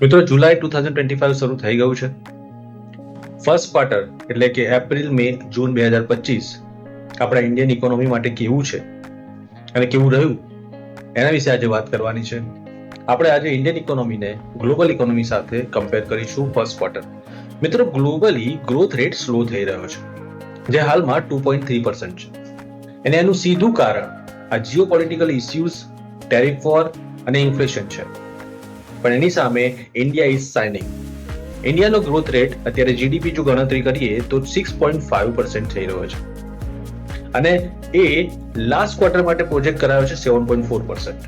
મિત્રો જુલાઈ 2025 શરૂ થઈ ગયું છે. ફર્સ્ટ ક્વાર્ટર એટલે કે એપ્રિલ, મે, જૂન 2025 આપણા ઇન્ડિયન ઇકોનોમી માટે કેવું છે અને કેવું રહ્યું એના વિશે આજે વાત કરવાની છે. આપણે આજે ઇન્ડિયન ઇકોનોમીને ગ્લોબલ ઇકોનોમી સાથે કમ્પેર કરીશું ફર્સ્ટ ક્વાર્ટર. મિત્રો ગ્લોબલી ગ્રોથ રેટ સ્લો થઈ રહ્યો છે, જે હાલમાં 2.3% છે. અને એનું સીધું કારણ આ જીઓપોલિટિકલ ઇસ્યુઝ, ટેરિફ વોર અને ઇન્ફ્લેશન છે. પણ એની સામે ઇન્ડિયા ઇઝ શાઇનિંગ. ઇન્ડિયાનો ગ્રોથ રેટ અત્યારે જીડીપી જો ગણતરી કરીએ તો 6.5% થઈ રહ્યો છે અને એ લાસ્ટ ક્વાર્ટર માટે પ્રોજેક્ટ કરાયો છે 7.4%,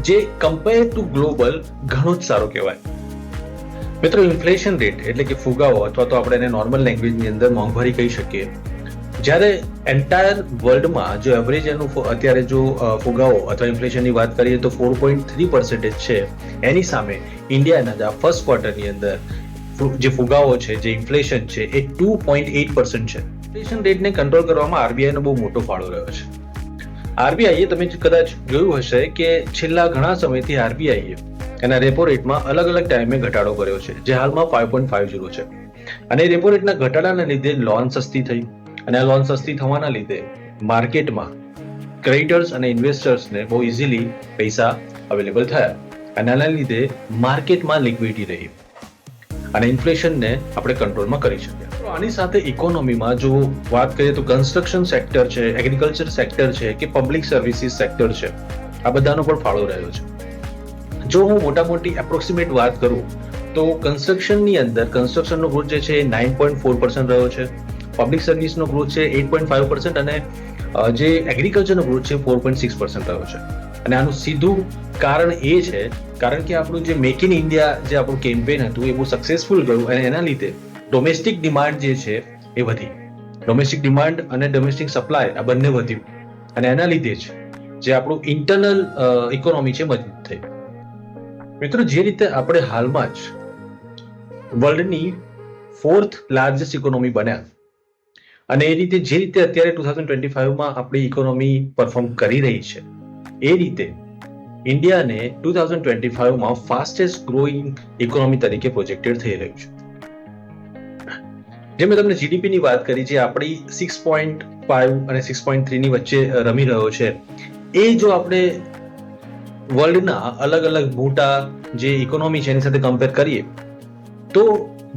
જે કમ્પેર ટુ ગ્લોબલ ઘણો જ સારો કહેવાય. મિત્રો ઇન્ફ્લેશન રેટ એટલે કે ફુગાવો અથવા તો આપણે એને નોર્મલ લેંગ્વેજની અંદર મોંઘવારી કહી શકીએ. જ્યારે એન્ટાયર વર્લ્ડમાં જો એવરેજ એનું અત્યારે જો ફુગાવો અથવા ઇન્ફ્લેશનની વાત કરીએ તો 4.3% છે. એની સામે ઇન્ડિયાના ફર્સ્ટ ક્વાર્ટરની અંદર જે ફુગાવો છે, જે ઇન્ફ્લેશન છે, એ 2.8% છે. ઇન્ફ્લેશન રેટને કંટ્રોલ કરવામાં આરબીઆઈનો બહુ મોટો ફાળો રહ્યો છે. આરબીઆઈએ તમે કદાચ જોયું હશે કે છેલ્લા ઘણા સમયથી આરબીઆઈએ એના રેપો રેટમાં અલગ અલગ ટાઈમે ઘટાડો કર્યો છે, જે હાલમાં 5.50 છે. અને રેપો રેટના ઘટાડાના લીધે લોન સસ્તી થઈ અને આ લોન સસ્તી થવાના લીધે માર્કેટમાં ક્રેડિટર્સ અને ઇન્વેસ્ટર્સને બહુ ઇઝીલી પૈસા અવેલેબલ થયા અને આના લીધે માર્કેટમાં લિક્વિડિટી રહી અને ઇન્ફ્લેશનને આપણે કંટ્રોલમાં કરી શક્યા. તો આની સાથે ઇકોનોમીમાં જો વાત કરીએ તો કન્સ્ટ્રક્શન સેક્ટર છે, એગ્રીકલ્ચર સેક્ટર છે કે પબ્લિક સર્વિસીસ સેક્ટર છે, આ બધાનો પણ ફાળો રહ્યો છે. જો હું મોટી એપ્રોક્સિમેટ વાત કરું તો કન્સ્ટ્રક્શનની અંદર કન્સ્ટ્રક્શનનો ગ્રોથ જે છે એ 9.4% રહ્યો છે, પબ્લિક સર્વિસનો ગ્રોથ છે 8.5% અને જે એગ્રીકલ્ચરનો ગ્રોથ છે 4.6% રહ્યો છે. અને આનું સીધું કારણ એ છે કારણ કે આપણું જે મેક ઇન ઇન્ડિયા જે આપણું કેમ્પેન હતું એ બહુ સક્સેસફુલ ગયું અને એના લીધે ડોમેસ્ટિક ડિમાન્ડ જે છે એ વધી. ડોમેસ્ટિક ડિમાન્ડ અને ડોમેસ્ટિક સપ્લાય આ બંને વધ્યું અને એના લીધે જ જે આપણું ઇન્ટરનલ ઇકોનોમી છે મજબૂત થઈ. મિત્રો જે રીતે આપણે હાલમાં જ વર્લ્ડની 4th લાર્જેસ્ટ ઇકોનોમી બન્યા અને એ રીતે જે રીતે અત્યારે 2025માં આપણી ઇકોનોમી પરફોર્મ કરી રહી છે, એ રીતે ઇન્ડિયાને 2025માં ફાસ્ટેસ્ટ ગ્રોઈંગ ઇકોનોમી તરીકે પ્રોજેક્ટેડ થઈ રહ્યું છે. જે મેં તમને જીડીપી ની વાત કરી, જે આપણી 6.5 અને 6.3 ની વચ્ચે રમી રહ્યો છે, એ જો આપણે વર્લ્ડના અલગ અલગ મોટા જે ઇકોનોમી છે એની સાથે કમ્પેર કરીએ તો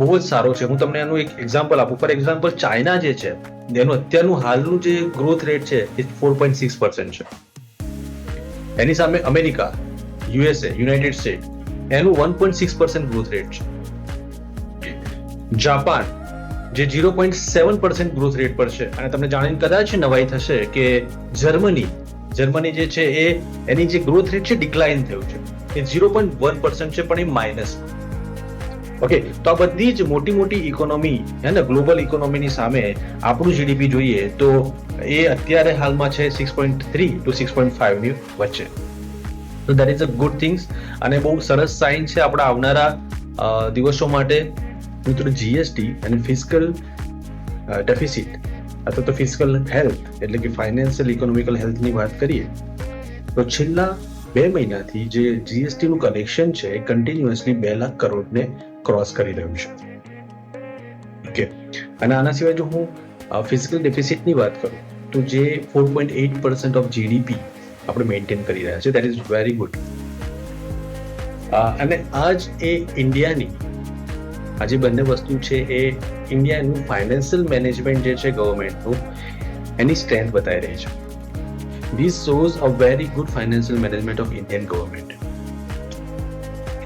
બહુ જ સારો છે. હું તમને એનું એક એક્ઝામ્પલ આપું. ફોર એક્ઝામ્પલ ચાઇના જે છે એનું અત્યારનું હાલનું જે ગ્રોથ રેટ છે એ 4.6% છે. એની સામે અમેરિકા, યુએસએ, યુનાઇટેડ સ્ટેટ, એનું 1.6% ગ્રોથ રેટ છે. જાપાન જે 0.7% ગ્રોથ રેટ પર છે અને તમને જાણીને કદાચ નવાઈ થશે કે જર્મની જે છે એ એની જે ગ્રોથ રેટ છે ડિક્લાઇન થયું છે, એ 0.1% છે, પણ એ માઇનસ. ઓકે, તો આ બધી જ મોટી ઇકોનોમી હે ને ગ્લોબલ ઇકોનોમીની સામે આપણું જીડીપી જોઈએ તો એ અત્યારે હાલમાં છે 6.3 to 6.5 ની વચ્ચે. તો that is a good things અને બહુ સરસ સાઇન છે આપણા આવનારા દિવસો માટે. મિત્રો જીએસટી અને ફિસ્કલ ડેફિસિટ અથવા તો ફિસ્કલ હેલ્થ એટલે કે ફાઇનાન્શિયલ ઇકોનોમિકલ હેલ્થની વાત કરીએ તો છેલ્લા 2 મહિનાથી જે જીએસટી નું કલેક્શન છે એ કન્ટિન્યુઅસલી 2 લાખ કરોડને ક્રોસ કરી રહ્યું છે. ઓકે, અને આના સિવાય જો હું ફિસ્કલ ડેફિસિટની વાત કરું તો જે 4.8% ઓફ જીડીપી આપણે મેન્ટેન કરી રહ્યા છે, દેટ ઇઝ વેરી ગુડ. અને આજ એ ઇન્ડિયાની આ જે બંને વસ્તુ છે એ ઇન્ડિયાનું ફાઇનાન્શિયલ મેનેજમેન્ટ જે છે ગવર્મેન્ટનું એની સ્ટ્રેન્થ બતાવી રહી છે. This shows a very good financial management of Indian government.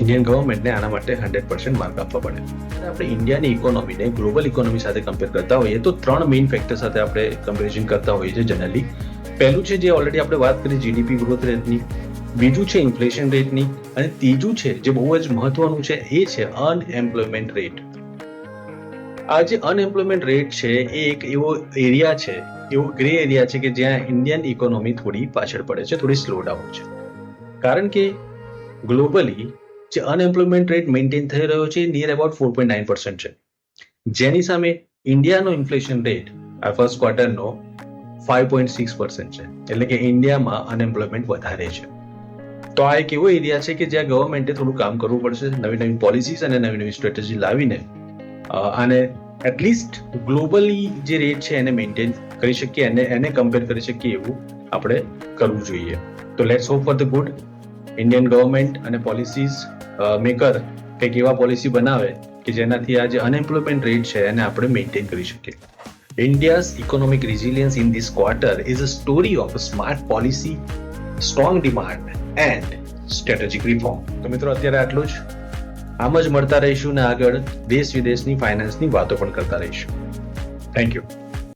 Indian ગવર્મેન્ટને આના માટે 100% માર્ક આપવા પડે. આપણે ઇન્ડિયાની ઇકોનોમીને ગ્લોબલ ઇકોનોમી સાથે કમ્પેર કરતા હોઈએ તો 3 મેઇન ફેક્ટર સાથે આપણે કમ્પેરિઝન કરતા હોઈએ છીએ જનરલી. પહેલું છે જે ઓલરેડી આપણે વાત કરી જીડીપી ગ્રોથ રેટની, બીજું છે ઇન્ફ્લેશન રેટની અને ત્રીજું છે જે બહુ જ મહત્વનું છે એ છે અનએમ્પ્લોયમેન્ટ રેટ. આ જે અનએમ્પ્લોયમેન્ટ રેટ છે એ એક એવો એરિયા છે, એવો ગ્રે એરિયા છે કે જ્યાં ઇન્ડિયન ઇકોનોમી થોડી પાછળ પડે છે, થોડી સ્લો ડાઉન છે. કારણ કે ગ્લોબલી જે અનએમ્પ્લોયમેન્ટ રેટ મેન્ટેન થઈ રહ્યો છે નિયર અબાઉટ 4.9% છે, જેની સામે ઇન્ડિયાનો ઇન્ફ્લેશન રેટ આ ફર્સ્ટ ક્વાર્ટરનો 5.6% છે. એટલે કે ઇન્ડિયામાં અનએમ્પ્લોયમેન્ટ વધારે છે. તો આ એક એવો એરિયા છે કે જ્યાં ગવર્મેન્ટે થોડું કામ કરવું પડશે, નવી નવી પોલિસીસ અને નવી નવી સ્ટ્રેટેજી લાવીને આને એટલીસ્ટ ગ્લોબલી જે રેટ છે એને મેન્ટેન કરી શકીએ અને એને કમ્પેર કરી શકીએ એવું આપણે કરવું જોઈએ. તો let's hope for the good. Indian government અને પોલિસીસ મેકર કંઈક એવા પોલિસી બનાવે કે જેનાથી આ જે અનએમ્પ્લોયમેન્ટ રેટ છે એને આપણે મેન્ટેન કરી શકીએ. India's economic resilience in this quarter is a story of a smart policy, strong demand and strategic reform. તો મિત્રો અત્યારે આટલું જ. આમ જ મળતા રહીશું ને આગળ દેશ વિદેશની ફાઇનાન્સની વાતો પણ કરતા રહીશું. Thank you.